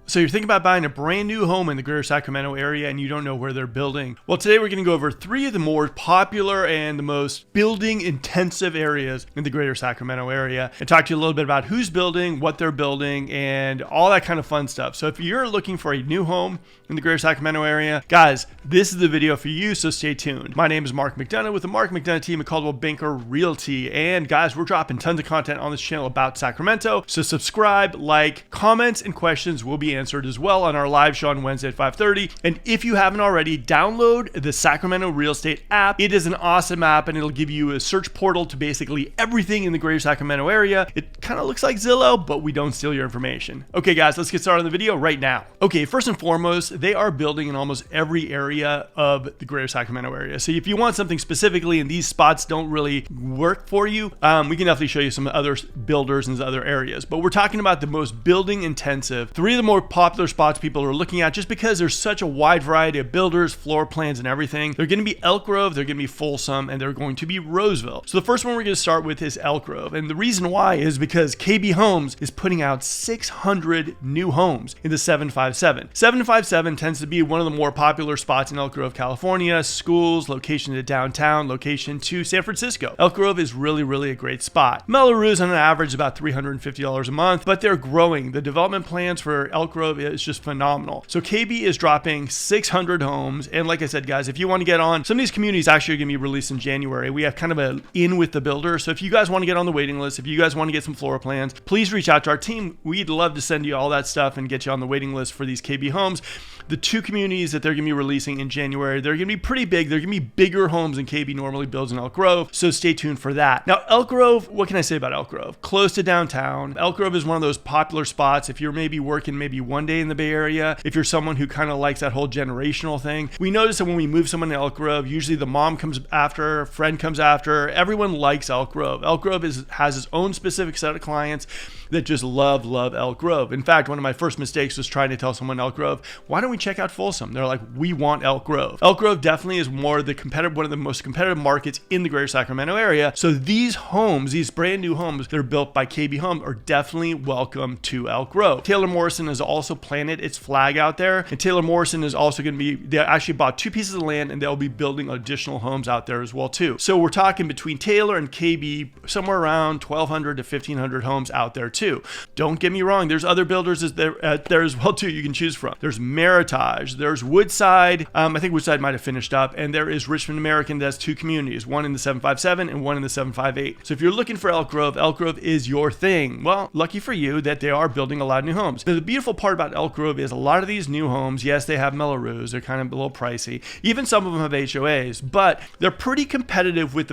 So you're thinking about buying a brand new home in the greater Sacramento area and you don't know where they're building. Well, today we're going to go over 3 of the more popular and the most building intensive areas in the greater Sacramento area and talk to you a little bit about who's building, what they're building, and all that kind of fun stuff. So if you're looking for a new home in the greater Sacramento area, guys, this is the video for you, so stay tuned. My name is Mark McDonough with the Mark McDonough team at Coldwell Banker Realty. And guys, we're dropping tons of content on this channel about Sacramento. So subscribe, like, comments, and questions will be answered as well on our live show on Wednesday at 5:30. And if you haven't already, download the Sacramento Real Estate app. It is an awesome app and it'll give you a search portal to basically everything in the greater Sacramento area. It kind of looks like Zillow, but we don't steal your information. Okay guys, let's get started on the video right now. Okay, first and foremost, they are building in almost every area of the greater Sacramento area. So if you want something specifically and these spots don't really work for you, we can definitely show you some other builders in other areas. But we're talking about the most building intensive, 3 of the more popular spots people are looking at just because there's such a wide variety of builders, floor plans, and everything. They're going to be Elk Grove, they're going to be Folsom, and they're going to be Roseville. So the first one we're going to start with is Elk Grove. And the reason why is because KB Homes is putting out 600 new homes in the 757. 757 tends to be one of the more popular spots in Elk Grove, California. Schools, location to downtown, location to San Francisco. Elk Grove is really a great spot. Melrose on an average is about $350 a month, but they're growing. The development plans for Elk Grove is just phenomenal. So KB is dropping 600 homes. And like I said, guys, if you want to get on, some of these communities actually are going to be released in January. We have kind of a in with the builder. So if you guys want to get on the waiting list, if you guys want to get some floor plans, please reach out to our team. We'd love to send you all that stuff and get you on the waiting list for these KB homes. The 2 communities that they're going to be releasing in January, they're going to be pretty big. They're going to be bigger homes than KB normally builds in Elk Grove. So stay tuned for that. Now, Elk Grove, what can I say about Elk Grove? Close to downtown. Elk Grove is one of those popular spots. If you're maybe working maybe one day in the Bay Area, if you're someone who kind of likes that whole generational thing, we notice that when we move someone to Elk Grove, usually the mom comes after, a friend comes after. Everyone likes Elk Grove. Elk Grove has its own specific set of clients that just love Elk Grove. In fact, one of my first mistakes was trying to tell someone Elk Grove, why don't we check out Folsom? They're like, we want Elk Grove. Elk Grove definitely is one of the most competitive markets in the greater Sacramento area. So these homes, these brand new homes that are built by KB Homes are definitely welcome to Elk Grove. Taylor Morrison has also planted its flag out there. And Taylor Morrison is also going to be, they actually bought 2 pieces of land and they'll be building additional homes out there as well too. So we're talking between Taylor and KB, somewhere around 1,200 to 1,500 homes out there too. Don't get me wrong, there's other builders there as well too you can choose from. There's Meritage, there's Woodside, I think Woodside might have finished up, and there is Richmond American that has 2 communities, one in the 757 and one in the 758. So if you're looking for Elk Grove is your thing. Well, lucky for you that they are building a lot of new homes. Now, the beautiful part about Elk Grove is a lot of these new homes, yes, they have Melrose, they're kind of a little pricey. Even some of them have HOAs, but they're pretty competitive with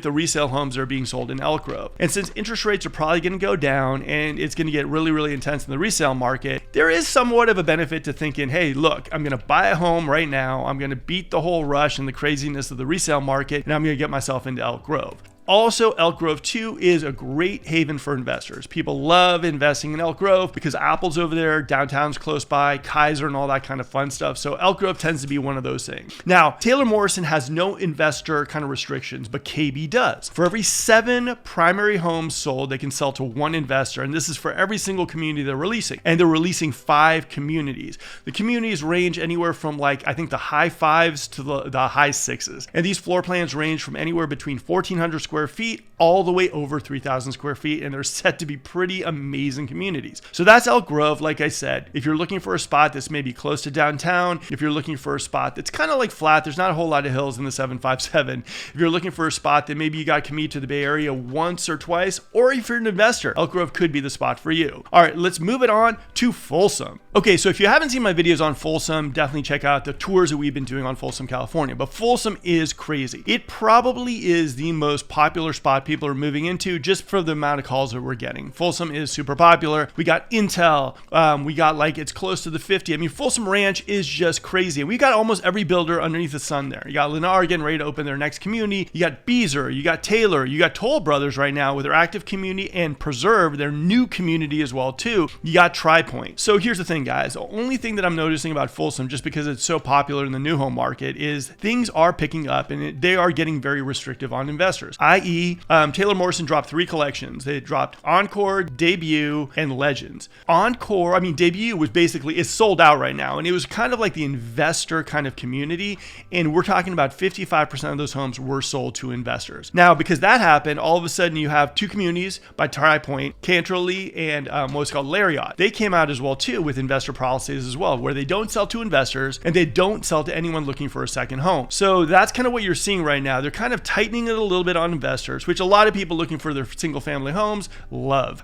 the resale homes that are being sold in Elk Grove. And since interest rates are probably going to go down and it's going to get really intense in the resale market, there is somewhat of a benefit to thinking, hey, look, I'm going to buy a home right now. I'm going to beat the whole rush and the craziness of the resale market, and I'm going to get myself into Elk Grove. Also, Elk Grove too is a great haven for investors. People love investing in Elk Grove because Apple's over there, downtown's close by, Kaiser and all that kind of fun stuff. So Elk Grove tends to be one of those things. Now, Taylor Morrison has no investor kind of restrictions, but KB does. For every 7 primary homes sold, they can sell to 1 investor. And this is for every single community they're releasing. And they're releasing 5 communities. The communities range anywhere from I think the high 5s to the high 6s. And these floor plans range from anywhere between 1,400 square feet all the way over 3,000 square feet, and they're set to be pretty amazing communities. So that's Elk Grove. Like I said, if you're looking for a spot that's maybe close to downtown, if you're looking for a spot that's kind of like flat, there's not a whole lot of hills in the 757. If you're looking for a spot that maybe you got to commute to the Bay Area once or twice, or if you're an investor, Elk Grove could be the spot for you. All right, let's move it on to Folsom. Okay, so if you haven't seen my videos on Folsom, definitely check out the tours that we've been doing on Folsom, California. But Folsom is crazy. It probably is the most popular spot people are moving into just for the amount of calls that we're getting. Folsom is super popular. We got Intel. We got it's close to the 50. I mean, Folsom Ranch is just crazy. We got almost every builder underneath the sun there. You got Lennar getting ready to open their next community. You got Beazer. You got Taylor. You got Toll Brothers right now with their active community and Preserve, their new community as well too. You got Tri-Point. So here's the thing, guys. The only thing that I'm noticing about Folsom, just because it's so popular in the new home market, is things are picking up and they are getting very restrictive on investors. i.e. Taylor Morrison dropped 3 collections. They dropped Encore, Debut, and Legends. Debut was basically, it's sold out right now, and it was kind of like the investor kind of community, and we're talking about 55% of those homes were sold to investors. Now, because that happened, all of a sudden you have 2 communities by Tri Point, Cantrelly, and what's called Lariat. They came out as well too with investor policies as well, where they don't sell to investors and they don't sell to anyone looking for a second home. So that's kind of what you're seeing right now. They're kind of tightening it a little bit on investors, which a lot of people looking for their single family homes love.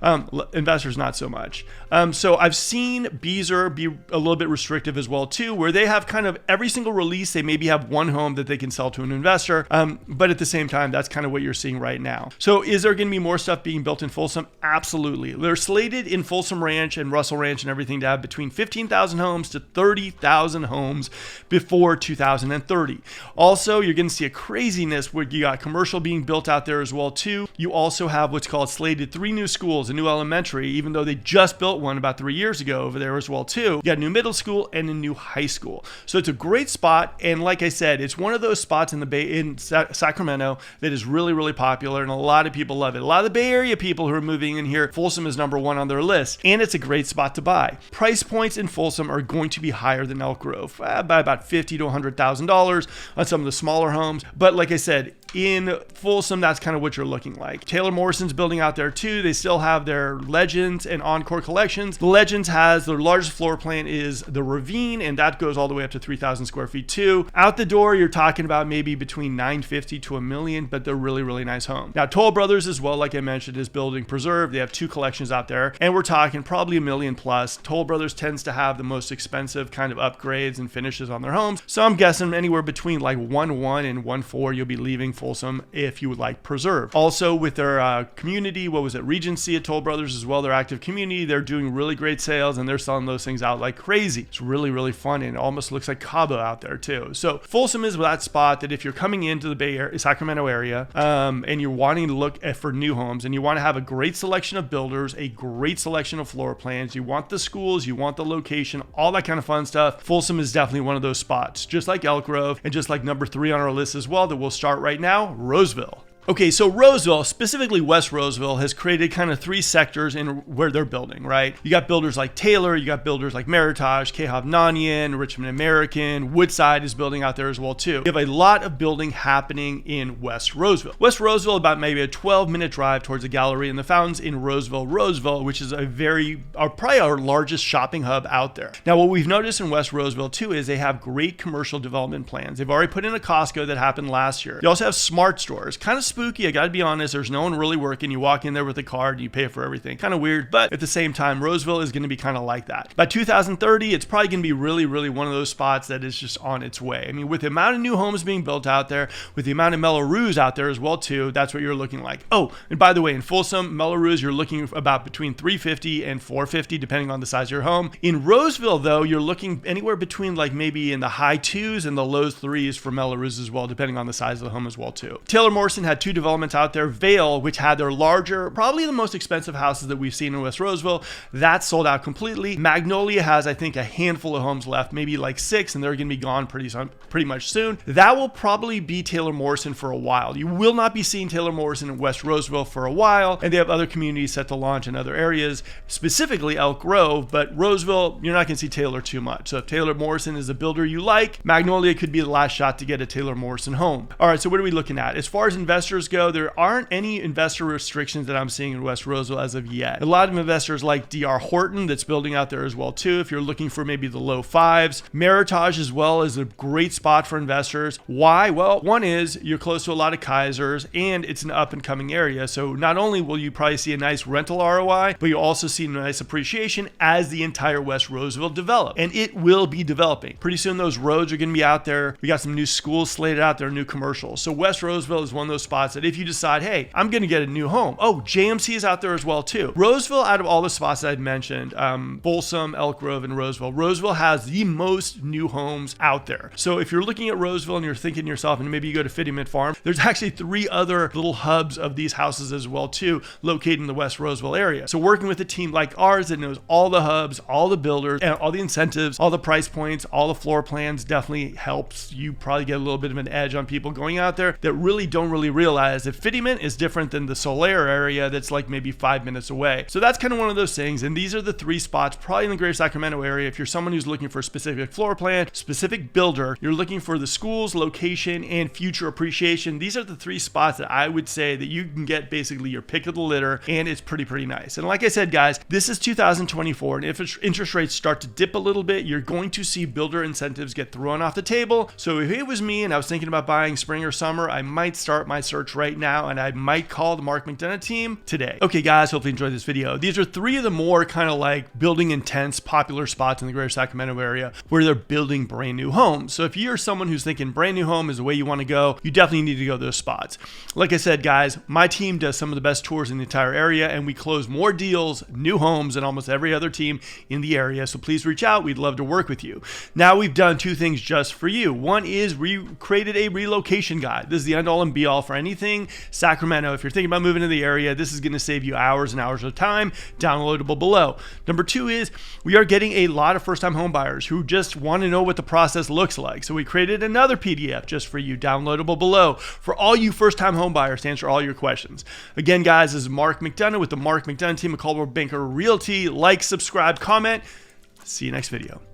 Investors not so much. So I've seen Beazer be a little bit restrictive as well too, where they have kind of every single release, they maybe have 1 home that they can sell to an investor. But at the same time, that's kind of what you're seeing right now. So is there going to be more stuff being built in Folsom? Absolutely. They're slated in Folsom Ranch and Russell Ranch and everything to have between 15,000 homes to 30,000 homes before 2030. Also, you're going to see a craziness where you got commercial being built out there as well too. You also have what's called slated 3 new schools, a new elementary, even though they just built one about 3 years ago over there as well too. You got a new middle school and a new high school. So it's a great spot. And like I said, it's one of those spots in the Bay, in Sacramento, that is really, really popular, and a lot of people love it. A lot of the Bay Area people who are moving in here, Folsom is number 1 on their list, and it's a great spot to buy. Price points in Folsom are going to be higher than Elk Grove, by about $50,000 to $100,000 on some of the smaller homes. But like I said, in Folsom, that's kind of what you're looking like. Taylor Morrison's building out there too. They still have their Legends and Encore collections. The Legends has their largest floor plan is the Ravine, and that goes all the way up to 3,000 square feet too. Out the door, you're talking about maybe between $950,000 to $1 million, but they're really, really nice homes. Now, Toll Brothers as well, like I mentioned, is building Preserve. They have 2 collections out there, and we're talking probably $1 million plus. Toll Brothers tends to have the most expensive kind of upgrades and finishes on their homes, so I'm guessing anywhere between like 1.1 and 1.4 you'll be leaving Folsom if you would like Preserve. Also with their community, Regency at Toll Brothers as well, their active community, they're doing really great sales and they're selling those things out like crazy. It's really, really fun, and it almost looks like Cabo out there too. So Folsom is that spot that if you're coming into the Bay Area, Sacramento area, and you're wanting to look for new homes and you want to have a great selection of builders, a great selection of floor plans, you want the schools, you want the location, all that kind of fun stuff, Folsom is definitely one of those spots, just like Elk Grove and just like number 3 on our list as well that we'll start right now, Roseville. Okay, so Roseville, specifically West Roseville, has created kind of 3 sectors in where they're building, right? You got builders like Taylor, you got builders like Meritage, Hovnanian, Richmond American, Woodside is building out there as well too. You have a lot of building happening in West Roseville. West Roseville, about maybe a 12-minute drive towards the Gallery and the Fountains in Roseville, which is probably our largest shopping hub out there. Now, what we've noticed in West Roseville too is they have great commercial development plans. They've already put in a Costco that happened last year. They also have smart stores, kind of spooky. I gotta be honest, there's no one really working. You walk in there with a card and you pay for everything. Kind of weird, but at the same time, Roseville is gonna be kind of like that. By 2030, it's probably gonna be really, really one of those spots that is just on its way. I mean, with the amount of new homes being built out there, with the amount of Mellorews out there as well too, that's what you're looking like. Oh, and by the way, in Folsom, Mellorews, you're looking about between $350 and $450, depending on the size of your home. In Roseville, though, you're looking anywhere between like maybe in the high 2s and the low 3s for Mellorews as well, depending on the size of the home as well too. Taylor Morrison had 2 developments out there. Vale, which had their larger, probably the most expensive houses that we've seen in West Roseville, that sold out completely. Magnolia has, I think, a handful of homes left, maybe like 6, and they're going to be gone pretty much soon. That will probably be Taylor Morrison for a while. You will not be seeing Taylor Morrison in West Roseville for a while, and they have other communities set to launch in other areas, specifically Elk Grove, but Roseville, you're not going to see Taylor too much. So if Taylor Morrison is a builder you like, Magnolia could be the last shot to get a Taylor Morrison home. All right, so what are we looking at? As far as investors go, there aren't any investor restrictions that I'm seeing in West Roseville as of yet. A lot of investors like D.R. Horton that's building out there as well too, if you're looking for maybe the low 5s. Meritage as well is a great spot for investors. Why? Well, one is you're close to a lot of Kaisers and it's an up and coming area. So not only will you probably see a nice rental ROI, but you'll also see a nice appreciation as the entire West Roseville develops. And it will be developing. Pretty soon those roads are going to be out there. We got some new schools slated out there, new commercials. So West Roseville is one of those spots that if you decide, hey, I'm going to get a new home. Oh, JMC is out there as well too. Roseville, out of all the spots that I'd mentioned, Folsom, Elk Grove, and Roseville has the most new homes out there. So if you're looking at Roseville and you're thinking to yourself, and maybe you go to Fittyman Farm, there's actually 3 other little hubs of these houses as well too, located in the West Roseville area. So working with a team like ours that knows all the hubs, all the builders, and all the incentives, all the price points, all the floor plans definitely helps you probably get a little bit of an edge on people going out there that really don't really realize realize that Fittyman is different than the Solaire area that's like maybe 5 minutes away. So that's kind of one of those things. And these are the 3 spots probably in the greater Sacramento area. If you're someone who's looking for a specific floor plan, specific builder, you're looking for the schools, location, and future appreciation. These are the 3 spots that I would say that you can get basically your pick of the litter, and it's pretty nice. And like I said, guys, this is 2024, and if interest rates start to dip a little bit, you're going to see builder incentives get thrown off the table. So if it was me and I was thinking about buying spring or summer, I might start my search right now, and I might call the Mark McDonough team today. Okay, guys, hopefully you enjoyed this video. These are 3 of the more kind of like building intense, popular spots in the greater Sacramento area where they're building brand new homes. So if you're someone who's thinking brand new home is the way you want to go, you definitely need to go to those spots. Like I said, guys, my team does some of the best tours in the entire area, and we close more deals, new homes, than almost every other team in the area. So please reach out. We'd love to work with you. Now we've done 2 things just for you. One is we created a relocation guide. This is the end all and be all for anything Sacramento. If you're thinking about moving to the area, this is going to save you hours and hours of time. Downloadable below. Number 2 is we are getting a lot of first-time home buyers who just want to know what the process looks like. So we created another PDF just for you, downloadable below, for all you first-time home buyers to answer all your questions. Again, guys, this is Mark McDonough with the Mark McDonough team of Coldwell Banker Realty. Like, subscribe, comment. See you next video.